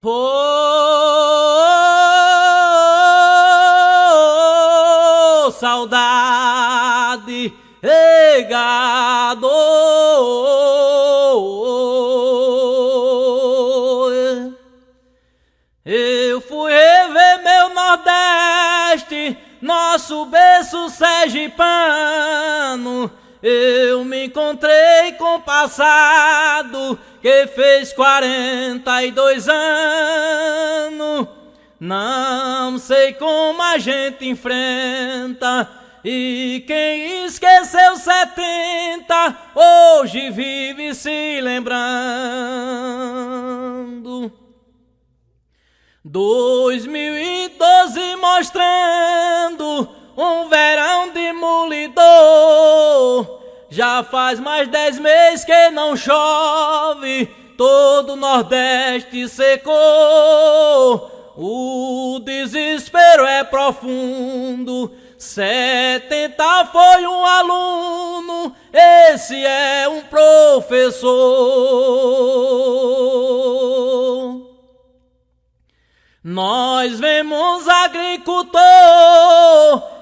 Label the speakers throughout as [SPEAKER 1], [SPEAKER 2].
[SPEAKER 1] Pô, saudade, ei, gado. Eu fui rever meu Nordeste, nosso berço sergipano. Eu me encontrei com o passado que fez 42 anos. Não sei como a gente enfrenta, e quem esqueceu 70 hoje vive se lembrando. 2012 mostrando um verão de demolidor. Já faz mais 10 meses que não chove, todo o Nordeste secou. O desespero é profundo, 70 foi um aluno, esse é um professor. Nós vemos agricultor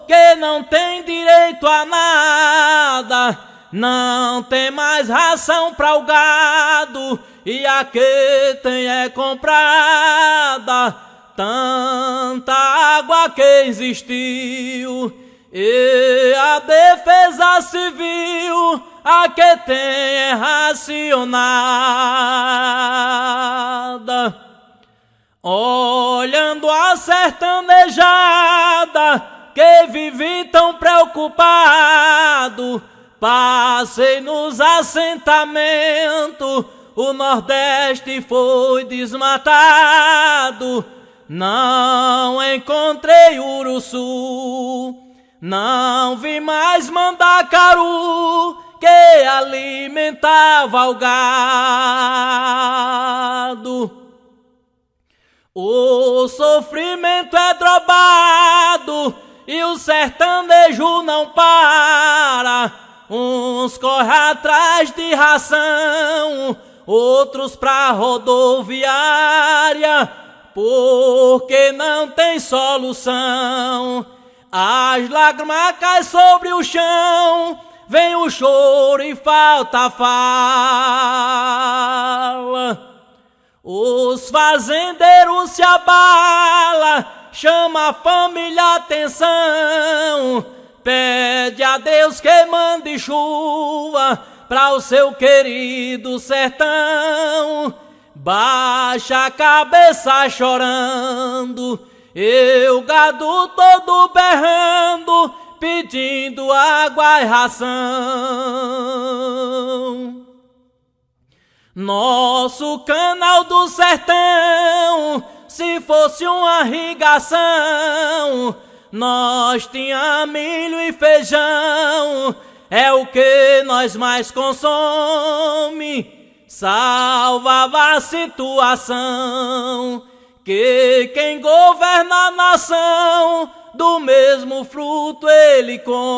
[SPEAKER 1] que não tem direito a nada, não tem mais ração para o gado, e a que tem é comprada. Tanta água que existiu, e a defesa civil, a que tem é racionada. Olhando a sertanejada que vive tão preocupado, passei nos assentamentos, o Nordeste foi desmatado. Não encontrei uruçu, não vi mais mandacaru que alimentava o gado. O sofrimento é drobado e o sertanejo não para. Uns correm atrás de ração, outros pra rodoviária, porque não tem solução. As lágrimas caem sobre o chão, vem o choro e falta a fala. Os fazendeiros se abalam, chama a família a atenção, pede a Deus que mande chuva para o seu querido sertão. Baixa a cabeça chorando, e o gado todo berrando, pedindo água e ração. Nosso canal do sertão, se fosse uma irrigação, nós tinha milho e feijão, é o que nós mais consome. Salvava a situação, que quem governa a nação, do mesmo fruto ele come.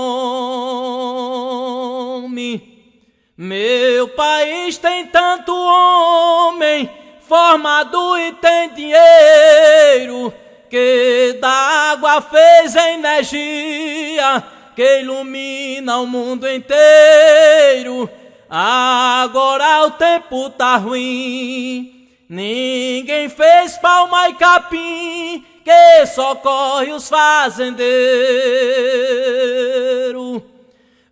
[SPEAKER 1] Meu país tem tanto homem formado e tem dinheiro, que da água fez energia que ilumina o mundo inteiro. Agora o tempo tá ruim, ninguém fez palma e capim, que socorre os fazendeiros.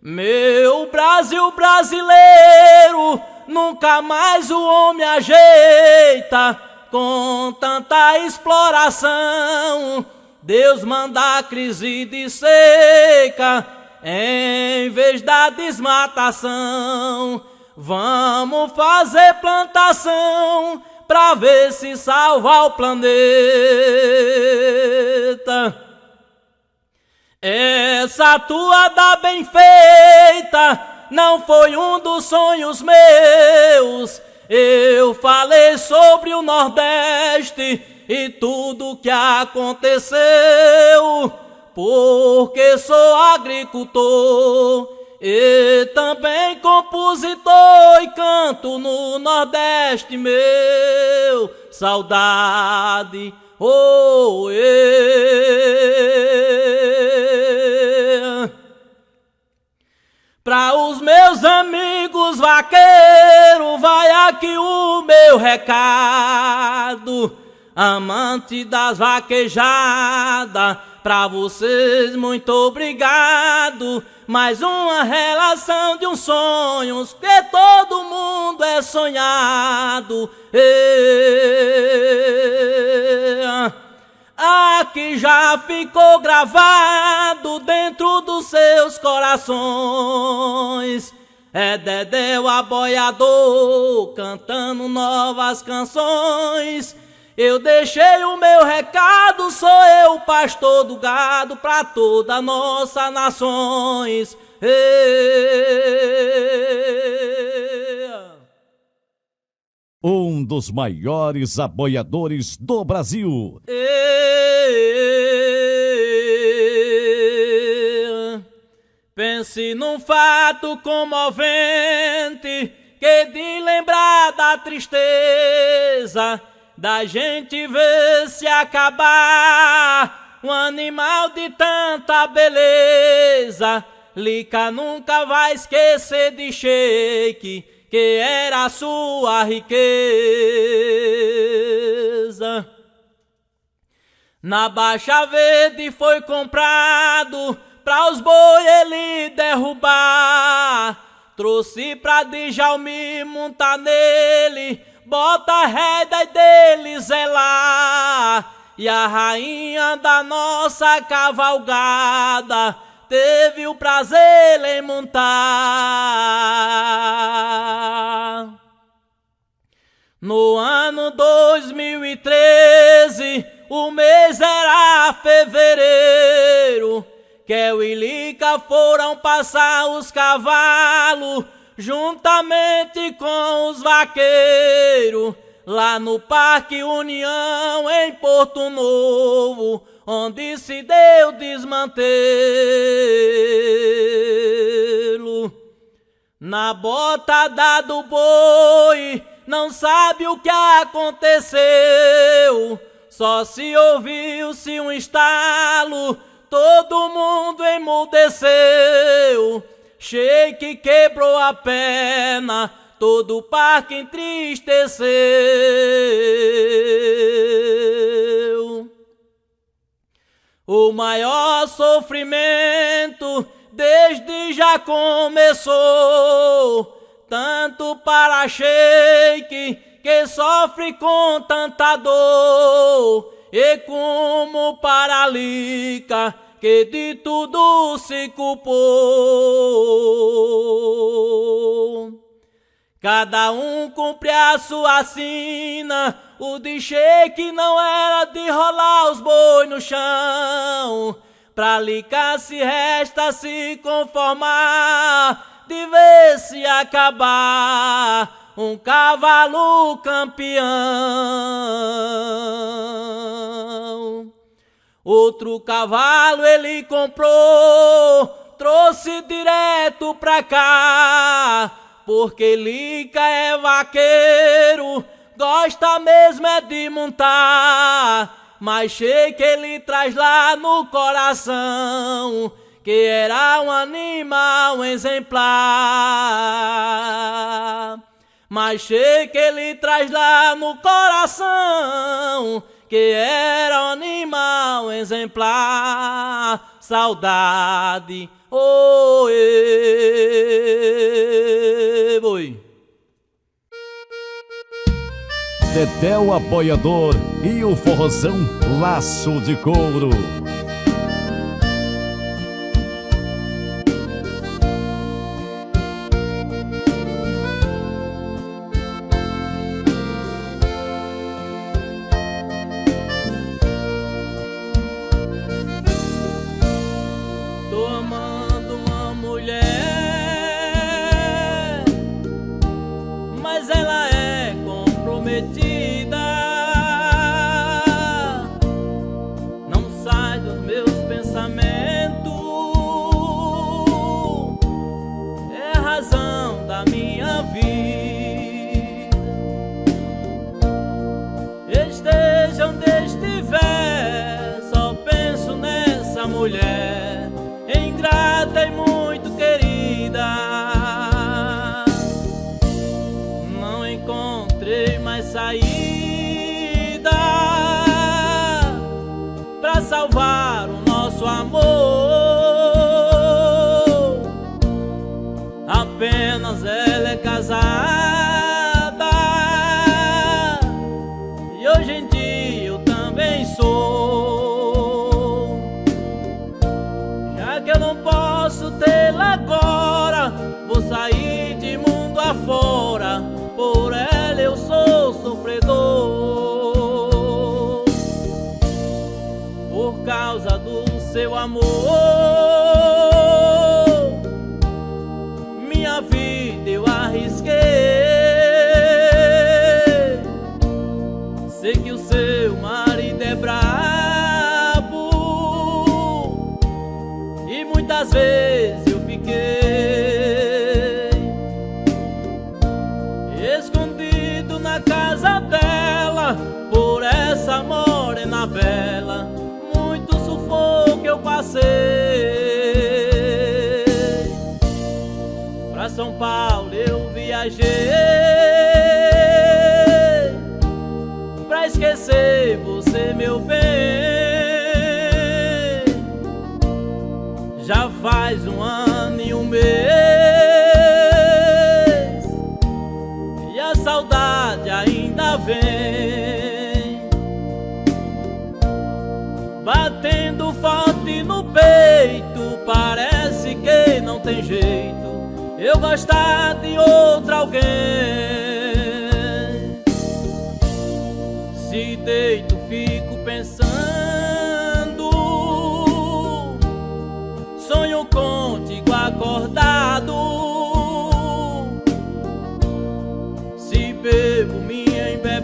[SPEAKER 1] Meu Brasil brasileiro, nunca mais o homem ajeita, com tanta exploração. Deus manda a crise de seca, em vez da desmatação. Vamos fazer plantação pra ver se salva o planeta. Essa toada bem feita não foi um dos sonhos meus. Eu falei sobre o Nordeste e tudo que aconteceu, porque sou agricultor e também compositor e canto no Nordeste meu, saudade, oh, Pra os meus amigos vaqueiros, vai aqui o meu recado. Amante das vaquejadas, pra vocês muito obrigado. Mais uma relação de uns sonhos, que todo mundo é sonhado. Aqui já ficou gravado dentro dos seus corações. É Dedé o aboiador cantando novas canções. Eu deixei o meu recado, sou eu o pastor do gado pra toda nossa nações.
[SPEAKER 2] Um dos maiores aboiadores do Brasil.
[SPEAKER 1] Pense num fato comovente, que de lembrar da tristeza da gente ver se acabar um animal de tanta beleza. Lica nunca vai esquecer de Sheik, que era a sua riqueza. Na Baixa Verde foi comprado pra os boi ele derrubar. Trouxe pra Djalmi montar nele, bota a rédea dele zelar. E a rainha da nossa cavalgada teve o prazer em montar. No ano 2013, o mês era fevereiro, Kel e Lica foram passar os cavalos juntamente com os vaqueiros, lá no Parque União, em Porto Novo, onde se deu desmantelo. Na botada do boi, não sabe o que aconteceu, só se ouviu-se um estalo, todo mundo emudeceu. Sheik quebrou a perna, todo o parque entristeceu. O maior sofrimento desde já começou, tanto para Sheik, que sofre com tanta dor, e como para Lica, que de tudo se culpou. Cada um cumpre a sua sina, o de Sheik não era de rolar os boi no chão. Pra Lica se resta se conformar, de ver se acabar um cavalo campeão. Outro cavalo ele comprou, trouxe direto pra cá, porque Lica é vaqueiro, gosta mesmo é de montar. Mas Sheik ele traz lá no coração, que era um animal exemplar. Mas Sheik ele traz lá no coração, que era um animal exemplar. Saudade, oh, boi.
[SPEAKER 2] Dedé o aboiador e o forrozão Laço de Couro.
[SPEAKER 1] Tô amando uma mulher, mas ela é comprometida, não sai do dia eu também sou. Já que eu não posso tê-la agora, vou sair de mundo afora, por ela eu sou sofredor. Por causa do seu amor, minha vida eu arrisquei. Sei que o seu marido é brabo e muitas vezes eu fiquei escondido na casa dela, por essa morena bela, muito sufoco eu passei. Pra São Paulo eu viajei pra esquecer você, meu bem. Já faz 1 ano e 1 mês e a saudade ainda vem batendo forte no peito. Parece que não tem jeito eu gostar de outro alguém. Se deito fico pensando, sonho contigo acordado. Se bebo me embebedo,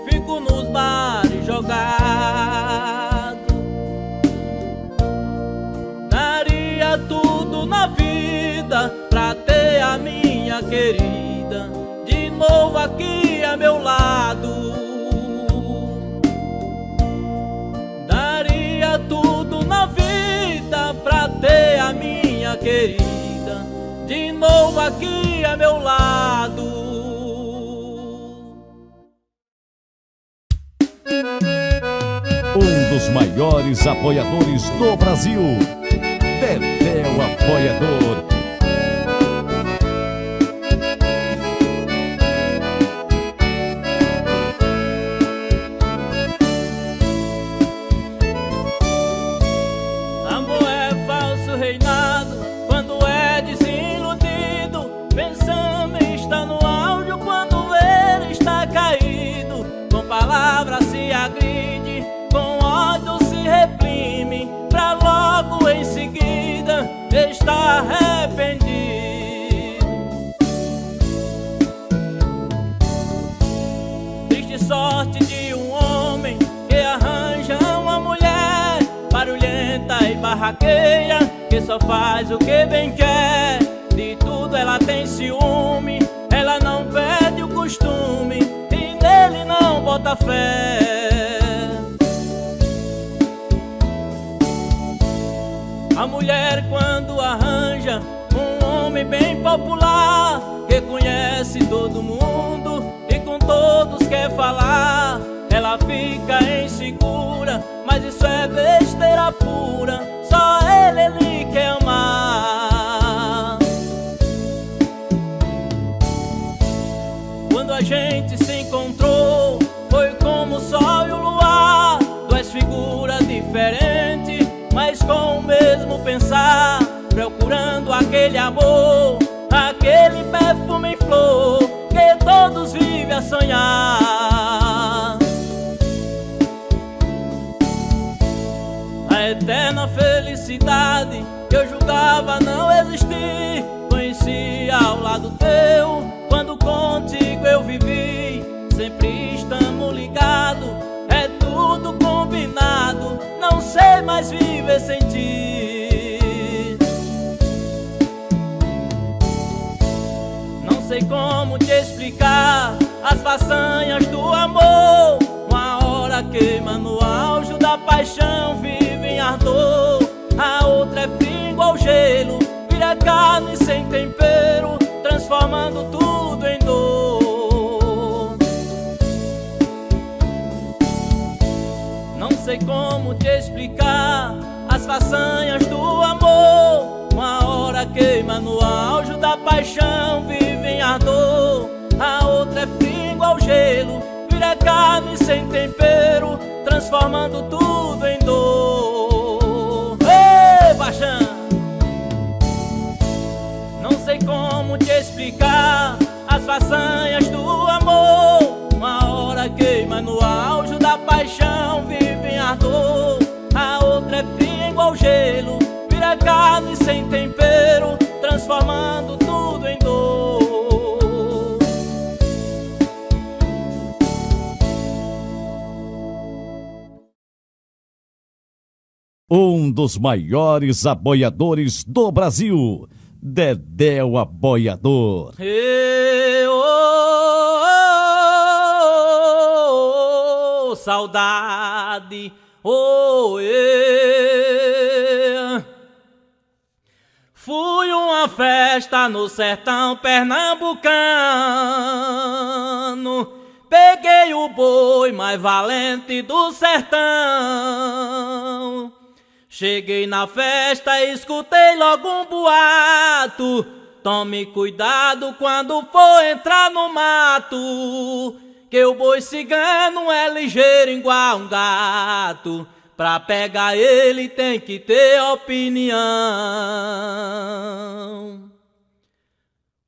[SPEAKER 1] fico nos bares jogado. Daria tudo na vida pra ter a minha querida de novo aqui a meu lado. Daria tudo na vida pra ter a minha querida de novo aqui a meu lado.
[SPEAKER 2] Um dos maiores apoiadores do Brasil, Dedé o Apoiador.
[SPEAKER 1] Amor é falso reinado quando é desiludido, pensando em estar no áudio quando ele está caído. Com palavras se agride, com ódio se reprime, pra logo em seguida estar arrependido. Triste sorte de um homem que arranja uma mulher barulhenta e barraqueira, que só faz o que bem quer. De tudo ela tem ciúme, ela não perde o costume e nele não bota fé. A mulher quando arranja um homem bem popular, que conhece todo mundo e com todos quer falar, ela fica insegura, mas isso é besteira pura, só ele quer amar. Quando a gente se encontrou, foi como o sol e o luar, duas figuras diferentes, mas com o mesmo pensar, procurando aquele amor, aquele perfume em flor que todos vivem a sonhar. A eterna felicidade que eu julgava não existir, conheci ao lado teu, quando contigo eu vivi. Sempre estamos ligados, é tudo combinado, não sei mais viver sem ti. Não sei como te explicar as façanhas do amor, uma hora queima no auge da paixão, vive em ardor, a outra é frio igual gelo, vira carne sem tempero, transformando tudo em dor. Não sei como te explicar as façanhas do amor, uma hora queima no auge da paixão, vive em ardor, a outra é fria igual gelo, vira carne sem tempero, transformando tudo em dor. Ei, paixão! Não sei como te explicar as façanhas do amor. Uma hora queima no auge da paixão, vive em ardor. A outra é fria igual gelo, vira carne sem tempero, transformando tudo em dor.
[SPEAKER 2] Um dos maiores aboiadores do Brasil, Dedé o Aboiador.
[SPEAKER 1] Saudade, fui uma festa no sertão pernambucano, peguei o boi mais valente do sertão. Cheguei na festa e escutei logo um boato: tome cuidado quando for entrar no mato, que o boi cigano é ligeiro igual um gato. Pra pegar ele tem que ter opinião.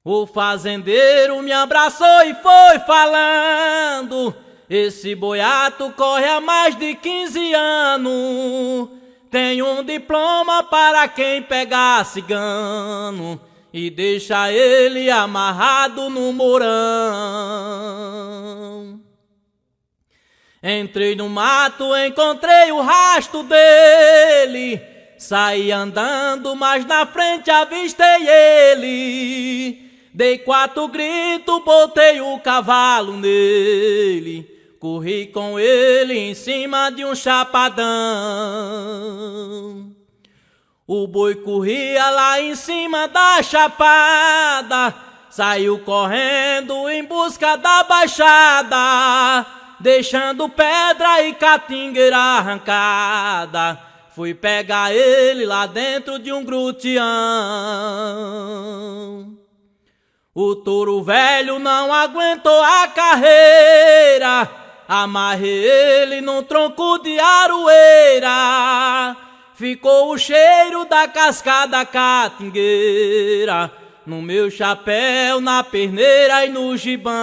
[SPEAKER 1] O fazendeiro me abraçou e foi falando: esse boiato corre há mais de 15 anos. Tem um diploma para quem pegar cigano e deixa ele amarrado no morão. Entrei no mato, encontrei o rastro dele, saí andando, mas na frente avistei ele. Dei 4 gritos, botei o cavalo nele, corri com ele em cima de um chapadão. O boi corria lá em cima da chapada, saiu correndo em busca da baixada, deixando pedra e catingueira arrancada. Fui pegar ele lá dentro de um grutião. O touro velho não aguentou a carreira, amarrei ele num tronco de aroeira. Ficou o cheiro da cascada catingueira no meu chapéu, na perneira e no gibão.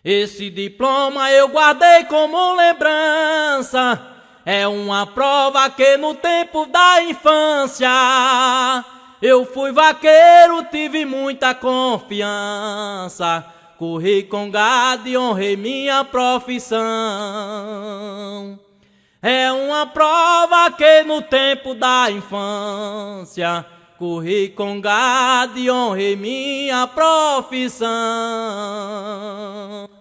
[SPEAKER 1] Esse diploma eu guardei como lembrança, é uma prova que no tempo da infância eu fui vaqueiro, tive muita confiança, corri com gado e honrei minha profissão. É uma prova que no tempo da infância corri com gado e honrei minha profissão.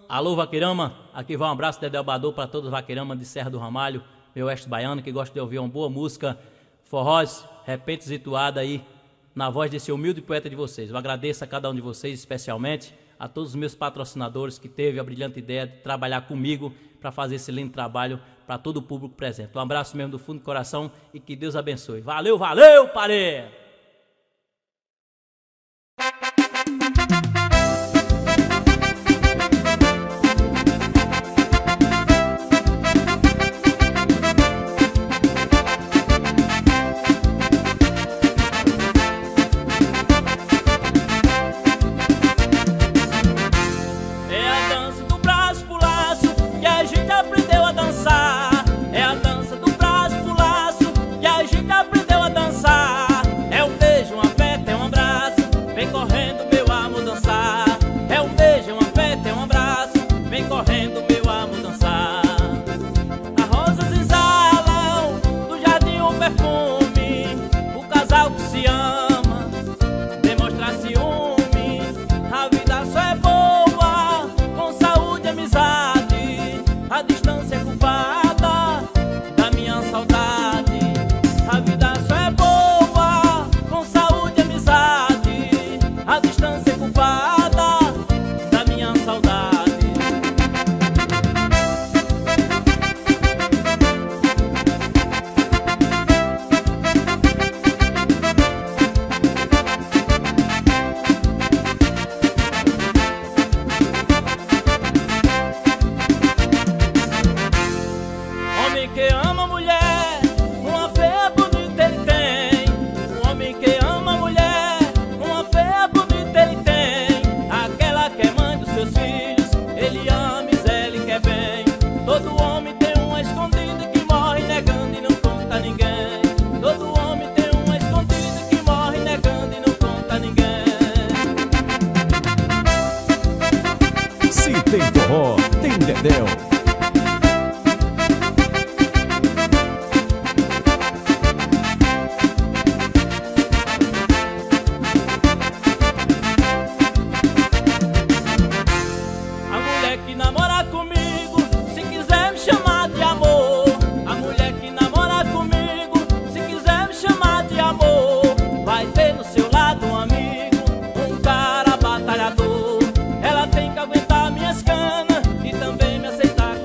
[SPEAKER 1] Alô, vaqueirama, aqui vai um abraço de Dedé o Aboiador para todos os vaqueiramas de Serra do Ramalho, meu oeste baiano, que gosta de ouvir uma boa música, forrós, repentes e toada aí, na voz desse humilde poeta de vocês. Eu agradeço a cada um de vocês, especialmente a todos os meus patrocinadores que teve a brilhante ideia de trabalhar comigo para fazer esse lindo trabalho para todo o público presente. Um abraço mesmo do fundo do coração e que Deus abençoe. Valeu, valeu, parê!
[SPEAKER 2] Tem forró, tem dedéu.
[SPEAKER 1] A mulher que namora comigo, se quiser me chamar de amor. A mulher que namora comigo, se quiser me chamar de amor, vai ter no seu lado um amigo, um cara batalhador. Ela tem que aguentar minhas canas e também me aceitar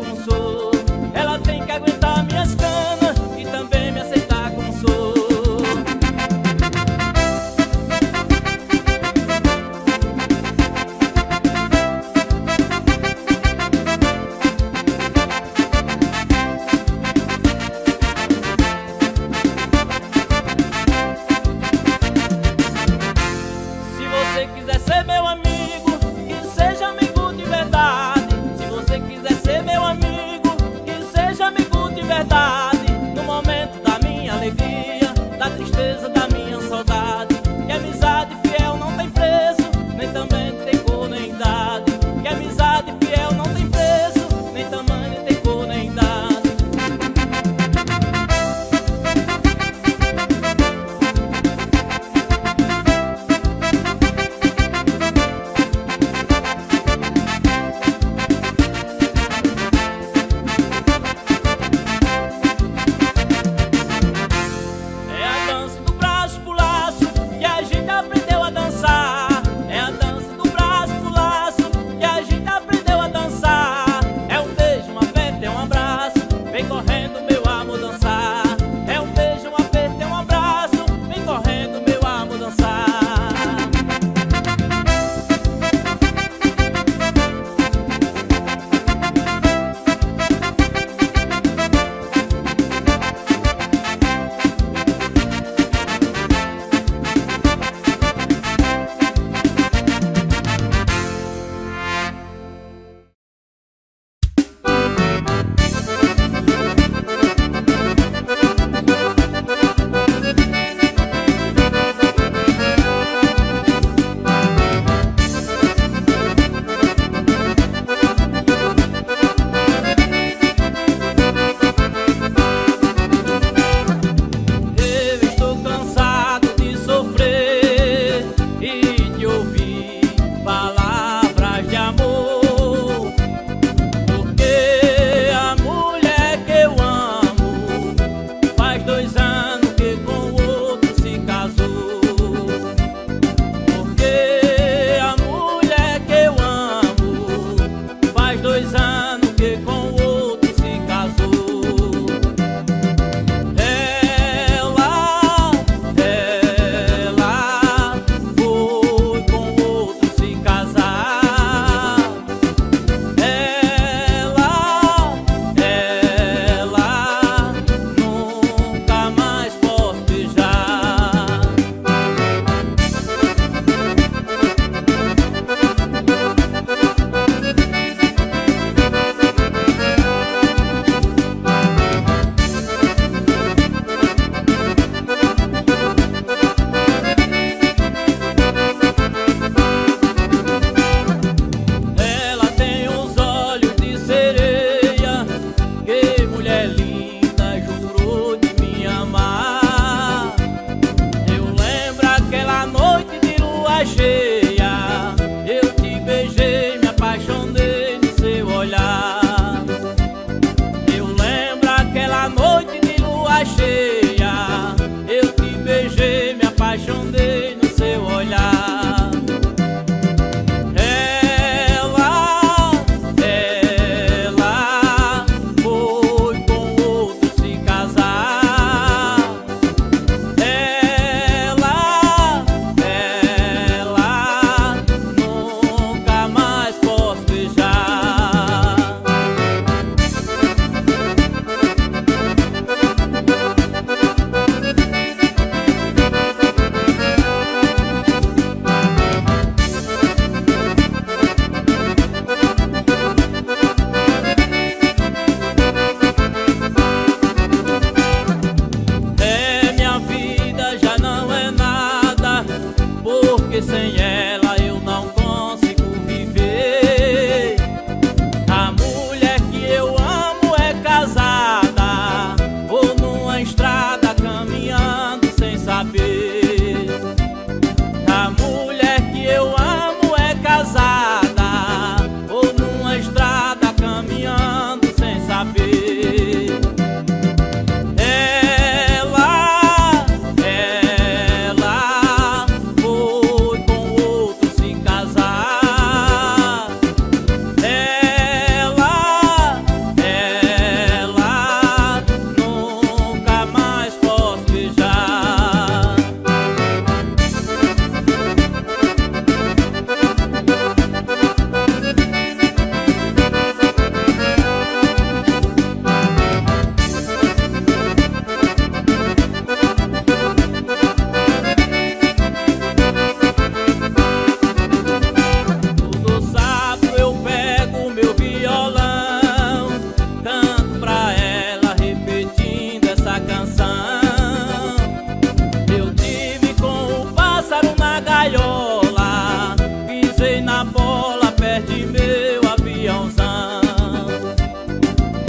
[SPEAKER 1] perdi meu aviãozão.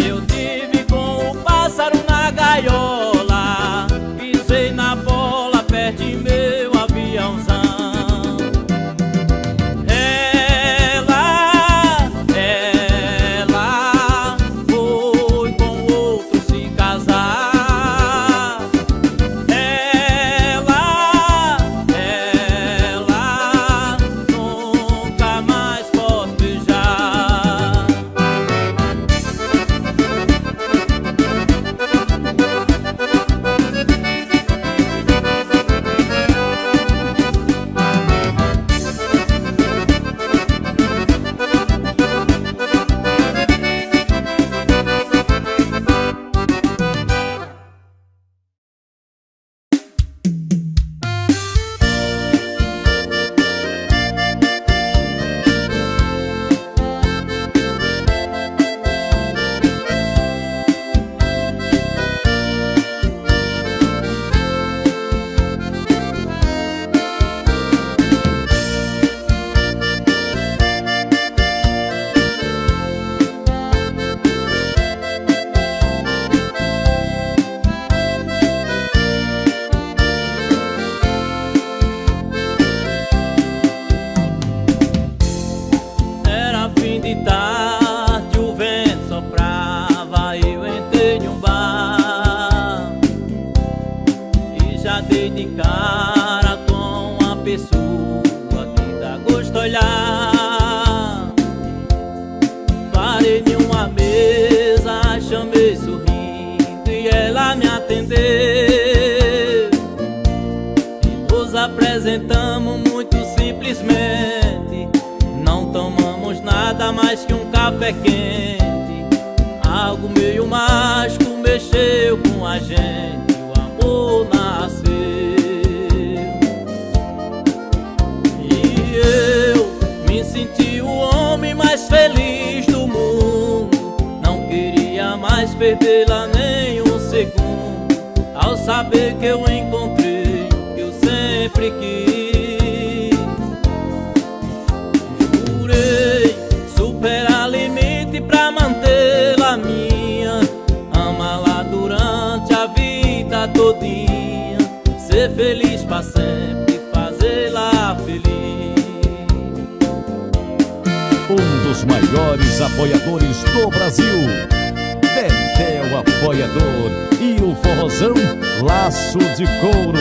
[SPEAKER 1] Eu tive com o pássaro na gaiola, pisei na bola, perdi meu aviãozão. Ela foi com outro se casar. Ela nunca mais posso beijar. Era fim de tarde, o vento soprava, eu entrei em um bar e já dei de cara com uma pessoa que dá gosto olhar. Parei em uma mesa, chamei sorrindo e ela me atendeu. E nos apresentamos muito simplesmente, não tomamos nada mais que um café quente. Algo meio mágico mexeu com a gente, o amor nasceu. E eu me senti o homem mais feliz do mundo. Não queria mais perdê-la nem um segundo, ao saber que eu encontrei o que eu sempre quis. Jurei superar limite pra mantê-la minha, amá-la durante a vida todinha, ser feliz pra sempre, fazê-la feliz.
[SPEAKER 2] Um dos maiores apoiadores do Brasil, Dedé o Apoiador e o forrozão Laço de Couro.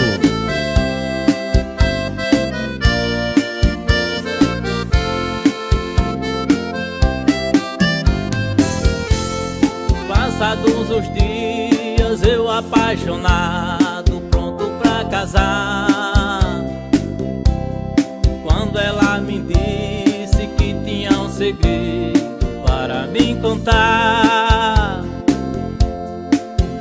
[SPEAKER 1] Passados os dias, eu apaixonado, pronto pra casar, quando ela me disse que tinha um segredo para me contar.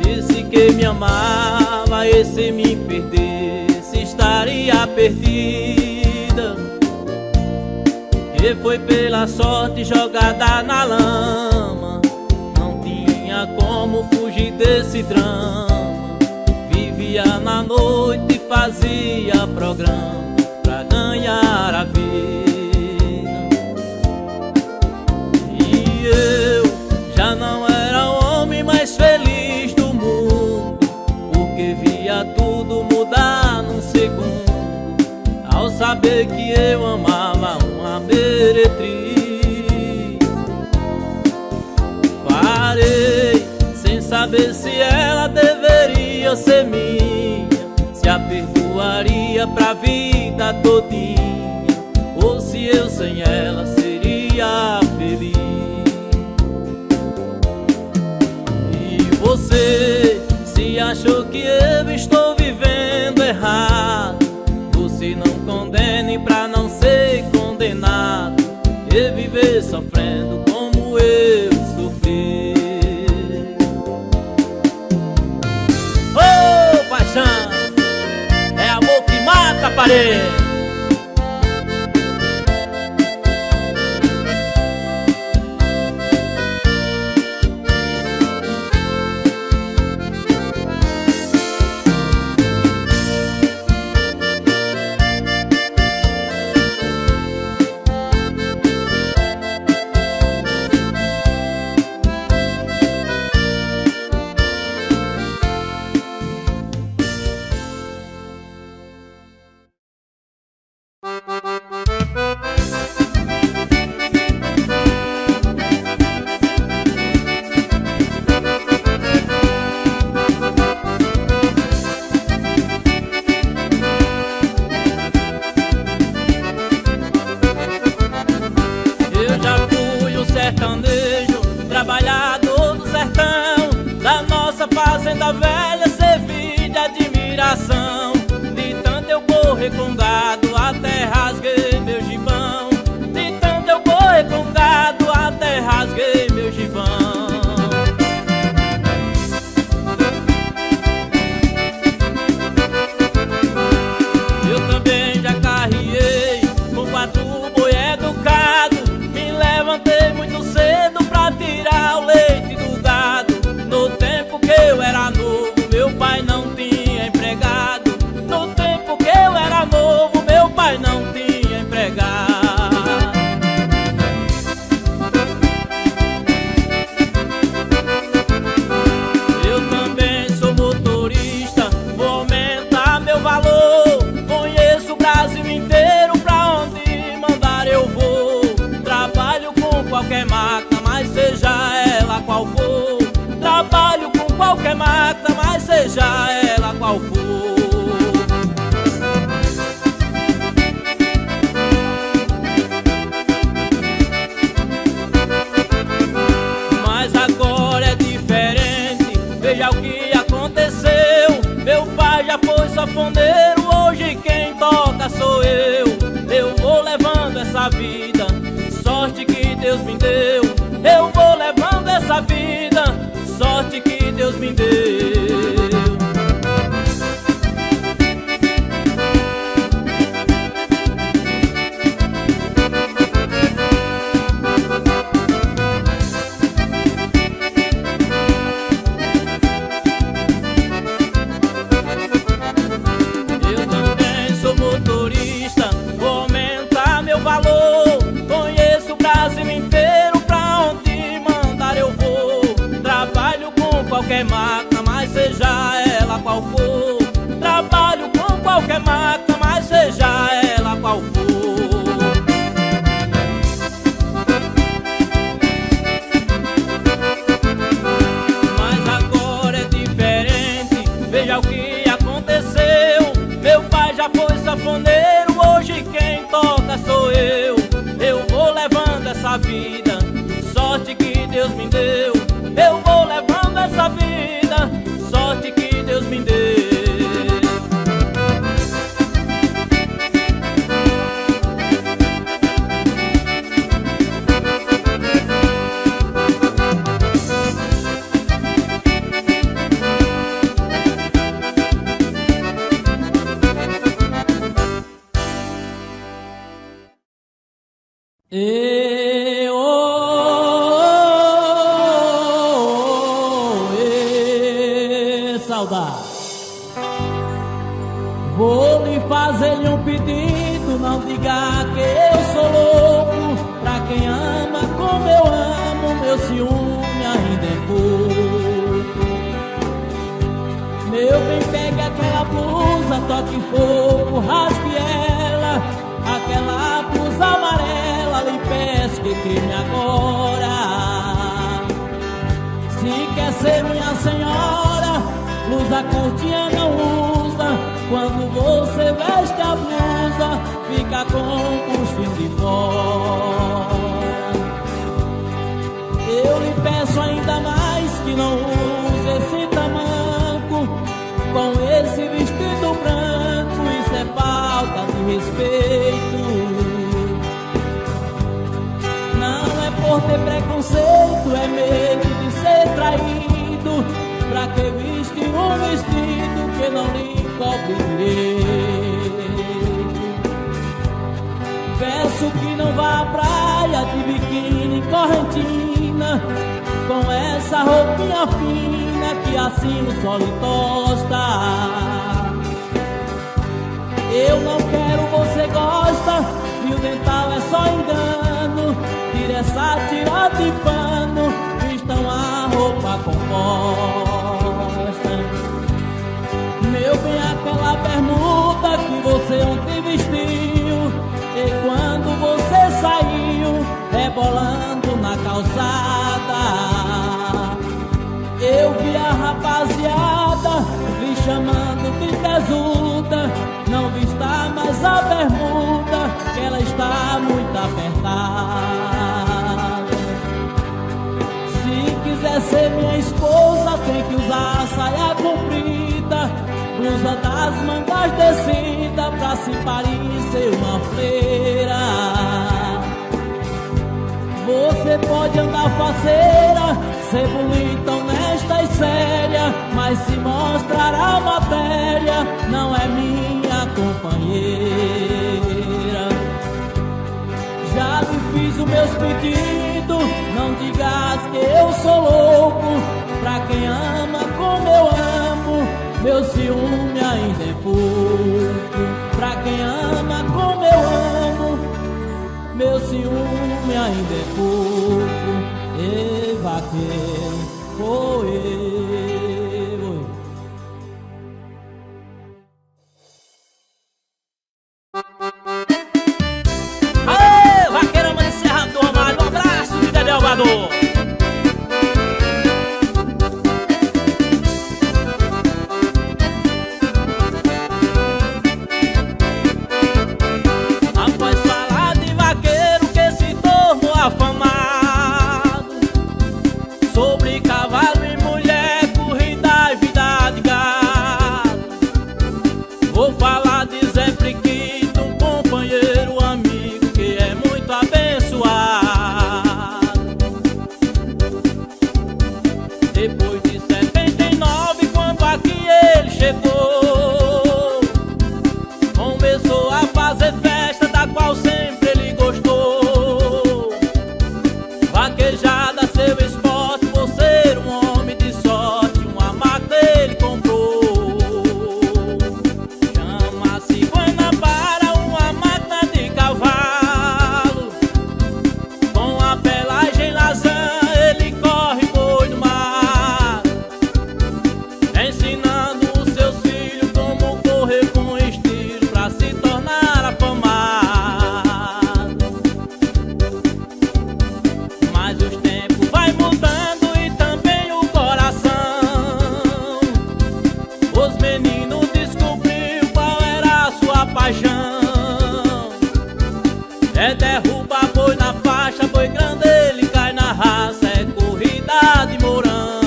[SPEAKER 1] Disse que me amava e se me perdesse estaria perdida, que foi pela sorte jogada na lama, como fugir desse drama. Vivia na noite e fazia programa pra ganhar a vida. E eu já não era o homem mais feliz do mundo, porque via tudo mudar num segundo, ao saber que eu amava uma meretriz. Parei sem saber se ela deveria ser minha, se a perdoaria pra vida todinha, ou se eu sem ela seria feliz. E você, se achou que eu estou vivendo errado, você não condene pra não ser condenado e viver sofrendo como eu sofri. Ô paixão, é amor que mata, parede. da velha servi de admiração. De tanto eu correr com gado, até rasguei meu gibão. De tanto eu correr com gado, até rasguei meu gibão. Eu também já carriei com 4 boi educado. Me levantei muito cedo pra tirar o leite do gado. No tempo que eu era novo, meu pai não tinha empregado. No tempo que eu era novo, meu pai não tinha empregado. Eu também sou motorista, vou aumentar meu valor. Conheço o Brasil inteiro, pra onde mandar eu vou. Trabalho com qualquer máquina, mas seja ela qual for. Trabalho com qualquer máquina, mas seja ela qual for. Mas agora é diferente, veja o que aconteceu. Meu pai já foi sanfoneiro, hoje quem toca sou eu. Eu vou levando essa vida, sorte que Deus me deu. Eu vou levando essa vida, sorte que Deus me deu. Eu também sou motorista, vou aumentar meu valor. Conheço o Brasil inteiro, pra onde mandar eu vou. Trabalho com qualquer máquina, mas seja ela qual for. Trabalho com qualquer máquina, mas seja ela qual for. Mas agora é diferente, veja o que aconteceu. Meu pai já foi sanfoneiro, hoje quem toca sou eu. Eu vou levando essa vida, sorte que Deus me deu. Eu vou levando essa vida, sorte que Deus me deu.
[SPEAKER 3] Saudade. Vou lhe fazer-lhe um pedido, não diga que eu sou louco. Pra quem ama como eu amo, meu ciúme ainda é pouco. Meu bem, pegue aquela blusa, toque fogo, rasgue ela. Aquela blusa amarela, lhe peço que queime agora. Se quer ser minha senhora, blusa curtinha não usa. Quando você veste a blusa, fica com o buchinho de fora. Eu lhe peço ainda mais que não use esse tamanco com esse vestido branco. Isso é falta de respeito. Não é por ter preconceito, é medo de ser traído. Pra que vestir um vestido que não lhe cobre direito? Peço que não vá à praia de biquíni correntina, com essa roupinha fina que assim o sol lhe tosta. Eu não quero, você gosta, fio dental é só engano. Tira essa tira de pano, vistam a roupa composta. Meu bem, aquela bermuda que você ontem vestiu, e quando você saiu, rebolando na calçada, eu vi a rapaziada lhe chamando de tesuda. Não vista mais a bermuda, que ela está muito apertada. Se quiser ser minha esposa, tem que usar a saia blusa das mangas descida pra se parecer uma freira. Você pode andar faceira, ser bonita, honesta e séria, mas se mostrar a matéria, não é minha companheira. Já lhe fiz os meus pedidos, não digas que eu sou louco. Pra quem ama como eu amo, meu ciúme ainda é pouco. Pra quem ama como eu amo, meu ciúme ainda é pouco. Ei, vaqueiro, oh, ei, oh.
[SPEAKER 1] Aê, vaqueirama de Serra do Ramalho, um abraço de Dedé Alvador. Após falar de vaqueiro que se tornou afamado, sobre cavalo e mulher, corrida e vida de gado, vou falar de Zé Priquito, um companheiro amigo que é muito abençoado. Depois de 79, quando aqui ele chegou, começou a fazer festa da qual sempre ele gostou. Vaquejada, seu esporte, por ser um homem de sorte, uma máquina ele comprou. Chama-se Guanabara, uma máquina de cavalo, com a pelagem lazã ele corre boi no mar, ensinando os seus filhos como correr com estilo pra se tornar afamado. Mas os tempos vai mudando e também o coração. Os meninos descobriu qual era a sua paixão. É derrubar boi na faixa, boi grande ele cai na raça, é corrida de mourão.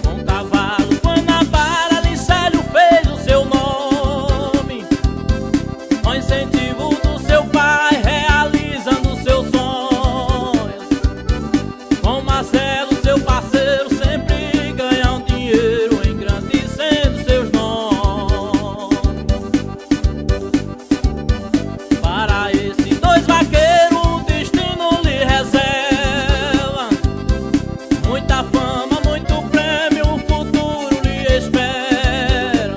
[SPEAKER 1] Com cavalo Guanabara, Licélio fez o seu nome, com incentivo do seu pai, realizando seus sonhos. Com Marcelo, seu parceiro, sempre ganham dinheiro, engrandecendo seus nomes. Para esses dois vaqueiros o destino lhe reserva muita fama, muito prêmio, o futuro lhe espera.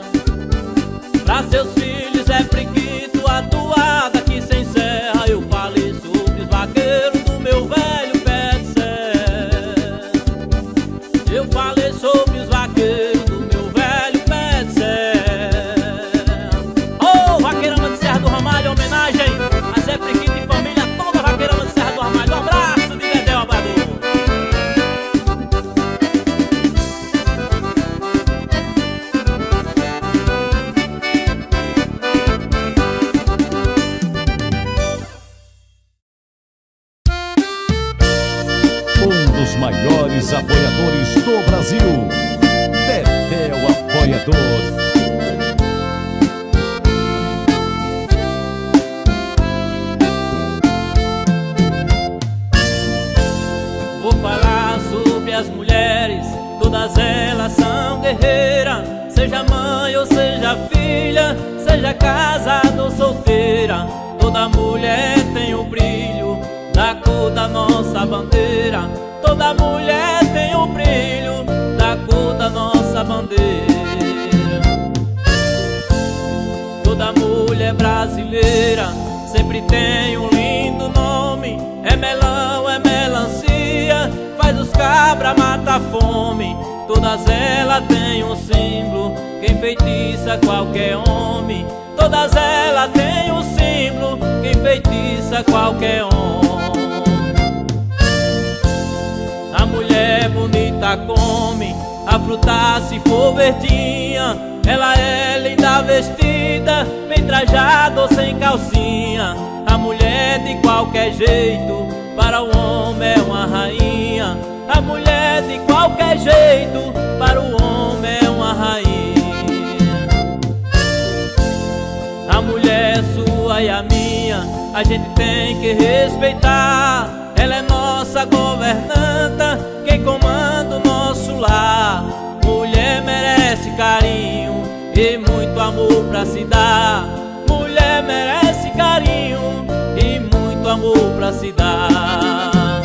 [SPEAKER 1] Pra seus filhos é Priquito, a toada que se encerra. Eu falei sobre os vaqueiros do meu velho pé de serra. Eu falei sobre os vaqueiros do meu velho pé de serra. Ô, vaqueirama de Serra do Ramalho, homenagem a Zé Priquito e família, toda vaqueirama de Serra do Ramalho. Um abraço de Dedé Alvador.
[SPEAKER 2] Um dos maiores apoiadores do Brasil, Dedé o Apoiador.
[SPEAKER 1] Vou falar sobre as mulheres, todas elas são guerreiras. Seja mãe ou seja filha, seja casada ou solteira, toda mulher tem o brilho da cor da nossa bandeira. Toda mulher tem o brilho da cor da nossa bandeira. Toda mulher brasileira sempre tem um lindo nome. É melão, é melancia, faz os cabra, mata a fome. Todas elas têm um símbolo que enfeitiça qualquer homem. Todas elas têm um símbolo que enfeitiça qualquer homem. A mulher bonita come a fruta se for verdinha. Ela é linda vestida, bem trajada ou sem calcinha. A mulher de qualquer jeito, para o homem é uma rainha. A mulher de qualquer jeito, para o homem é uma rainha. A mulher sua e a minha, a gente tem que respeitar. Ela é nossa governanta, quem comanda o nosso lar. Mulher merece carinho e muito amor pra se dar. Mulher merece carinho e muito amor pra se dar.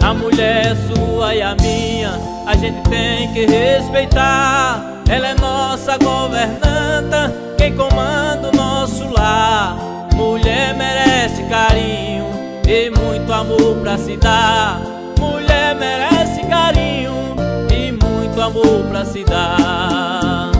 [SPEAKER 1] A mulher sua e a minha, a gente tem que respeitar. Ela é nossa governanta, quem comanda o nosso lar. Mulher merece carinho e muito amor pra se dar. Mulher merece carinho e muito amor pra se dar.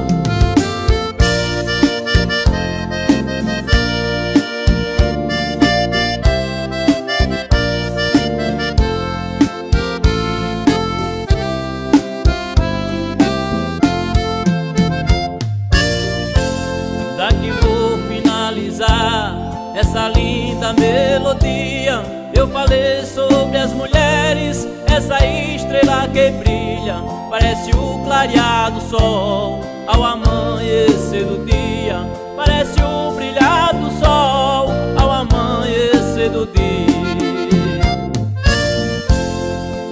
[SPEAKER 1] Daqui vou finalizar essa linda melodia. Eu falei sobre as mulheres, essa estrela que brilha, parece o clarear do sol ao amanhecer do dia. Parece o brilhar do sol ao amanhecer do dia.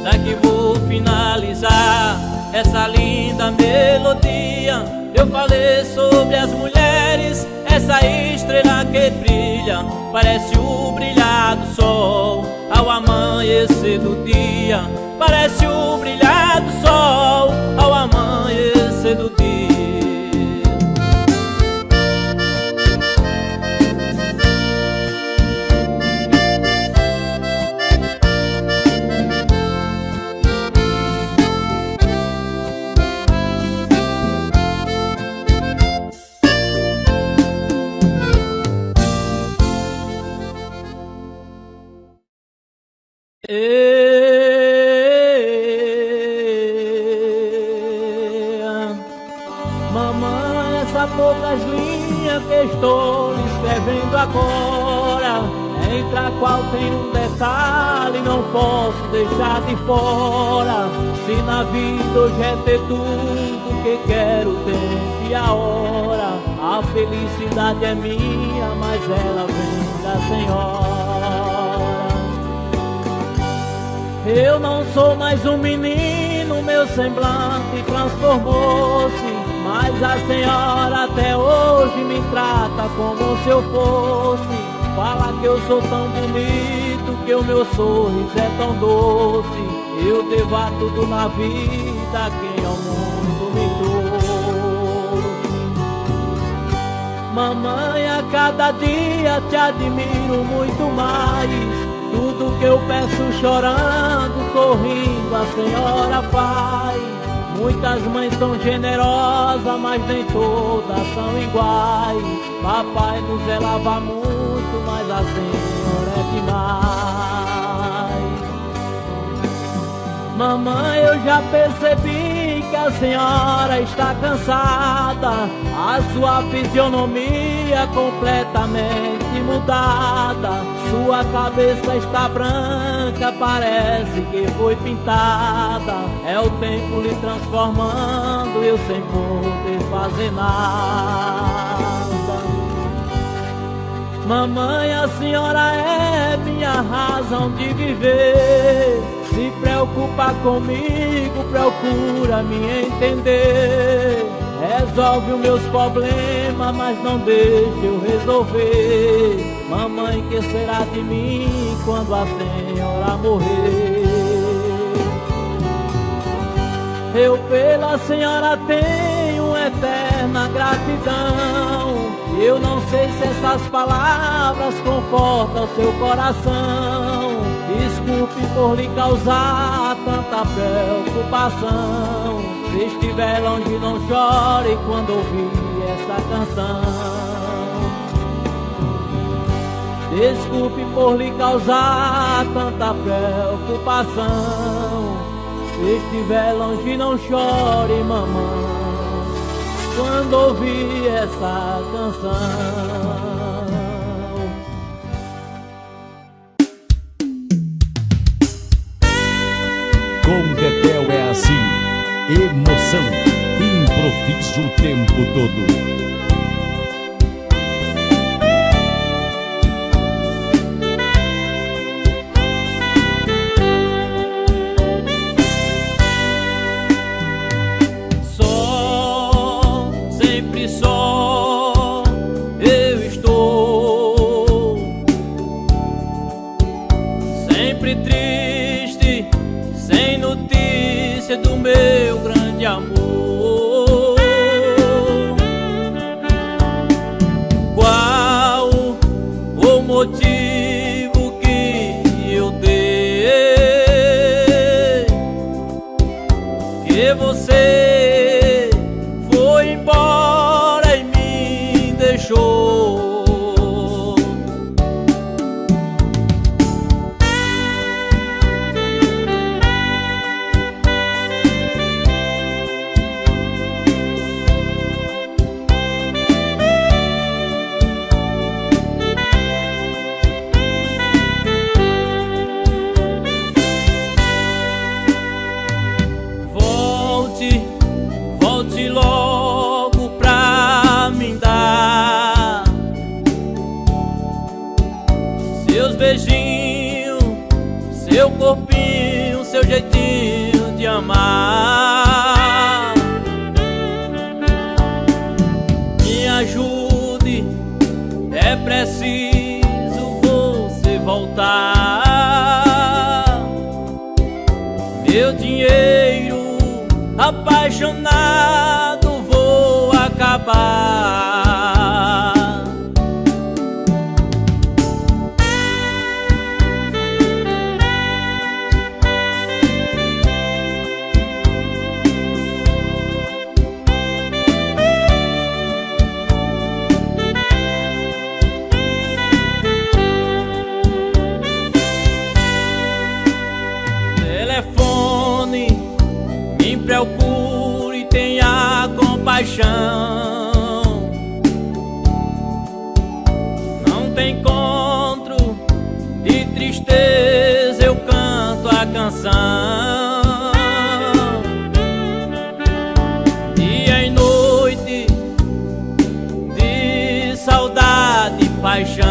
[SPEAKER 1] Daqui vou finalizar essa linda melodia. Eu falei sobre as mulheres, essa estrela que brilha, parece o brilhar do sol ao amanhecer do dia. Parece o brilhar do sol ao amanhecer do dia.
[SPEAKER 3] Mamãe, essas poucas linhas que estou escrevendo agora, entre a qual tem um detalhe, não posso deixar de fora. Se na vida hoje é ter tudo que quero, tempo e a hora, a felicidade é minha, mas ela vem da Senhora. Eu não sou mais um menino, meu semblante transformou-se, mas a Senhora até hoje me trata como se eu fosse. Fala que eu sou tão bonito, que o meu sorriso é tão doce. Eu devo a tudo na vida quem ao mundo me trouxe. Mamãe, a cada dia te admiro muito mais. Tudo que eu peço chorando, sorrindo, a Senhora faz. Muitas mães são generosas, mas nem todas são iguais. Papai nos zelava muito, mas a Senhora é demais. Mamãe, eu já percebi que a Senhora está cansada. A sua fisionomia completamente mudada. Sua cabeça está branca, parece que foi pintada. É o tempo lhe transformando, eu sem poder fazer nada. Mamãe, a Senhora é minha razão de viver. Se preocupa comigo, procura me entender. Resolve os meus problemas, mas não deixa eu resolver. Mamãe, que será de mim quando a Senhora morrer? Eu pela Senhora tenho eterna gratidão. Eu não sei se essas palavras confortam seu coração. Desculpe por lhe causar tanta preocupação. Se estiver longe, não chore quando ouvir essa canção. Desculpe por lhe causar tanta preocupação. Se estiver longe, não chore, mamãe, quando ouvir essa canção.
[SPEAKER 1] seus beijinhos, seu corpinho, seu jeitinho de amar. Me ajude, é preciso você voltar. Meu dinheiro apaixonado vou acabar. Telefone, me procure, tenha compaixão. Não tem encontro de tristeza, eu canto a canção. Dia e noite de saudade e paixão,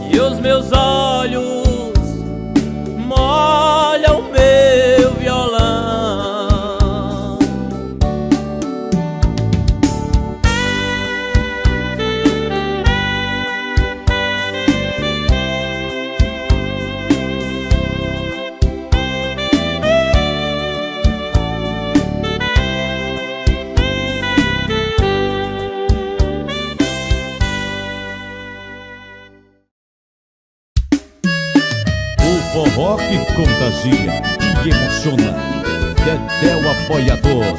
[SPEAKER 1] e os meus olhos molham o meu violão.
[SPEAKER 2] Forró que contagia e emociona. Dedé o Apoiador.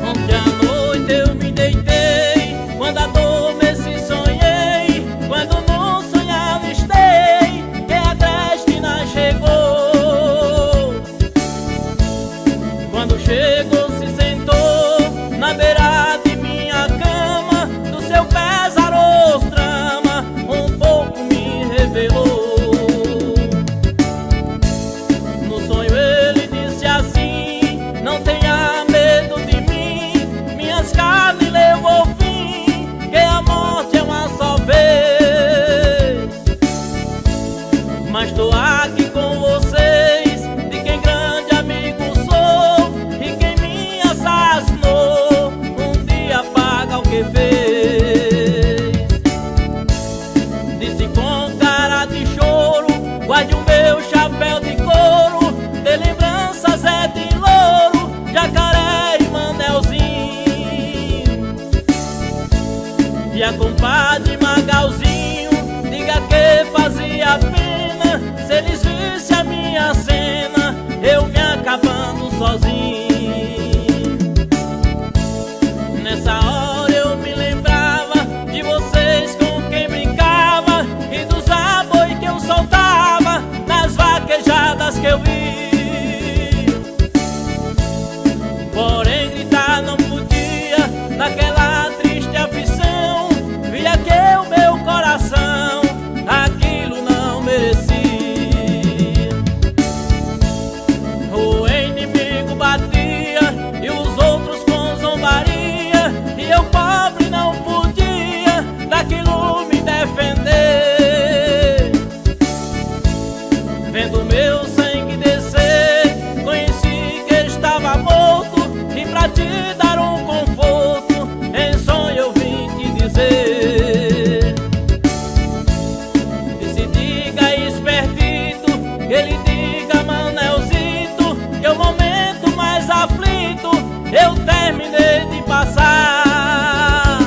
[SPEAKER 1] Ontem à noite eu me deitei, quando adormeci sonhei, quando no sonho avistei que a Cristina chegou. Quando chegou se sentou na beira de minha cama, do seu pesaroso drama um pouco me revelou. No sonho ele disse assim: não tenha medo de mim, minhas carnes levou ao fim, que a morte é uma só vez. Mas tô aqui com vocês, de quem grande amigo sou, e quem me assassinou um dia paga o que fez. Disse com cara de choro: guarde o meu chapéu de couro, de lembranças é de louro, jacaré e manelzinho. E a compadre Magalzinho, diga que fazia pena se eles vissem a minha cena, eu me acabando sozinho. Nessa hora eu me lembrava de vocês com quem brincava, e dos aboios que eu soltava nas vaquejadas que eu vi. Porém gritar não podia, naquela triste aflição, via que o meu coração aquilo não merecia. O inimigo batia e os outros com zombaria, e eu pobre não podia daquilo me defender. Vendo meu sangue descer, conheci que estava morto, e pra te dar um conforto, em sonho eu vim te dizer. Disse diga espertito, ele diga Manelzito, que o momento mais aflito eu terminei de passar.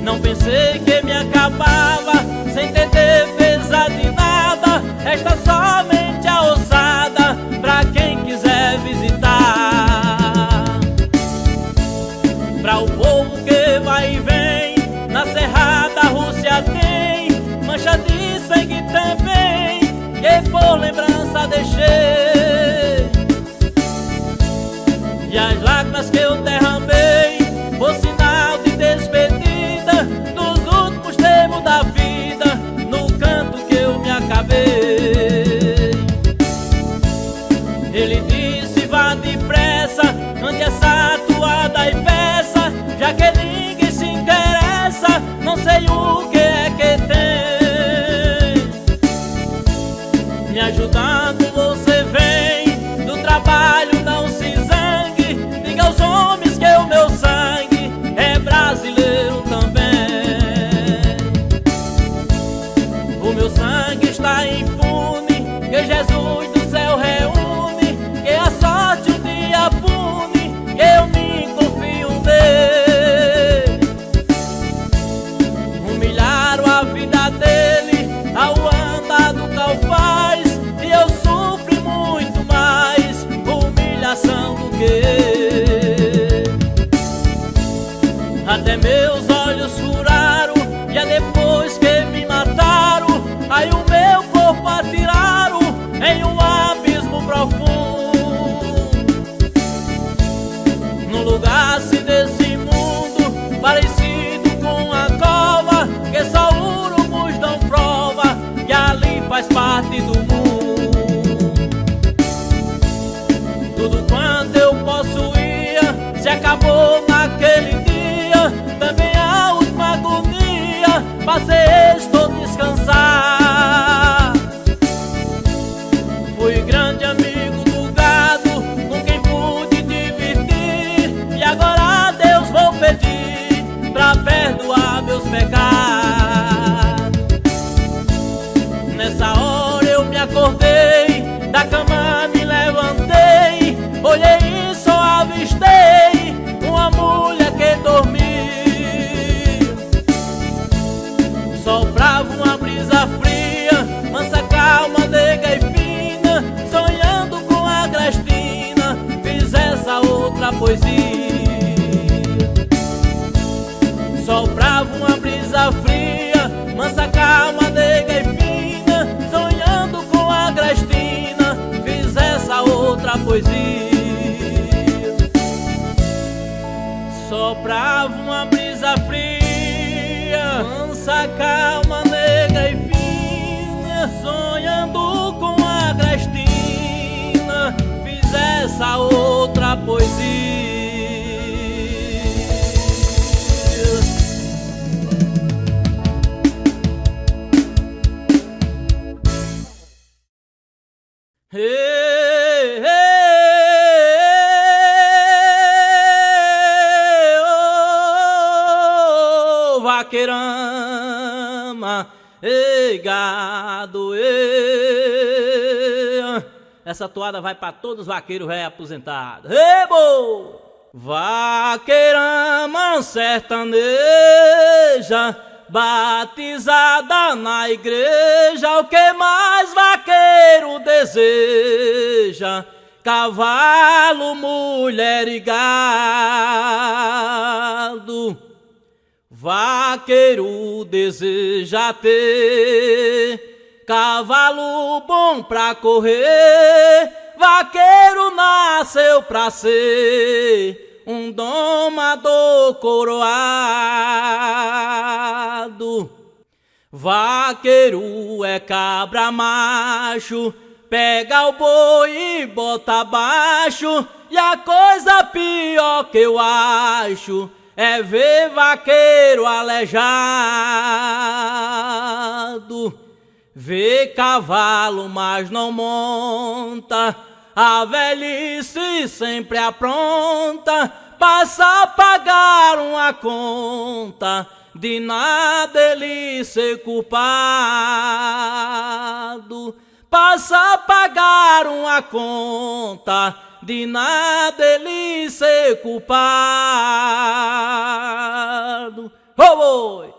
[SPEAKER 1] Não pensei que me acabava sem ter defesa de nada, resta somente a ossada pra quem quiser visitar. Pra o povo que vai e vem, na Serra da Rússia tem mancha de sangue também, que por lembrança deixei. E as lágrimas que eu derramei, por sinal de despedida, nos últimos tempos da vida, sei o que é que tem. Me ajudando você vem, do trabalho não se zangue. Diga aos homens que o meu sangue é brasileiro também. O meu sangue está impune, que Jesus do céu reúne, que a sorte um dia pune, que eu me confio nele. Humilharam a vida dele ao andar do Calvaz, e eu sofri muito mais humilhação do que ele. Até meus olhos furaram, e é depois que me mataram, aí o meu corpo atiraram em um abismo profundo. Num lugar assim desse mundo, parecido com a cova, que só urubus dão prova, que ali faz parte do mundo. Tudo quanto eu possuía se acabou naquele dia, também a última agonia, passei estou descansar. Fui grande amigo do gado, com quem pude divertir, e agora a Deus vou pedir pra perdoar meus pecados. Nessa hora eu me acordei, da cama me levantei, olhei e só avistei uma mulher que dormia. Soprava uma brisa fria, mansa, calma, nega e fina, sonhando com a Grestina, fiz essa outra poesia. Soprava uma brisa fria, mansa, calma, nega e fina, sonhando com a Grestina, fiz essa outra poesia. Soprava uma brisa fria, mansa, calma, negra e fina, sonhando com a Grestina, fiz essa outra poesia. Hey, hey, oh, vaqueirama, ei, gado, ei. Essa toada vai pra todos os vaqueiros aposentados. Ei, bo! Vaqueirama sertaneja, batizada na igreja, o que mais vaqueiro deseja? Cavalo, mulher e gado. Vaqueiro deseja ter cavalo bom pra correr, vaqueiro nasceu pra ser um domador coroado. Vaqueiro é cabra macho, pega o boi e bota abaixo, e a coisa pior que eu acho é ver vaqueiro aleijado. Vê cavalo, mas não monta, a velhice sempre apronta, passa a pagar uma conta, de nada ele ser culpado. Passa a pagar uma conta, de nada ele ser culpado. Oh, boi!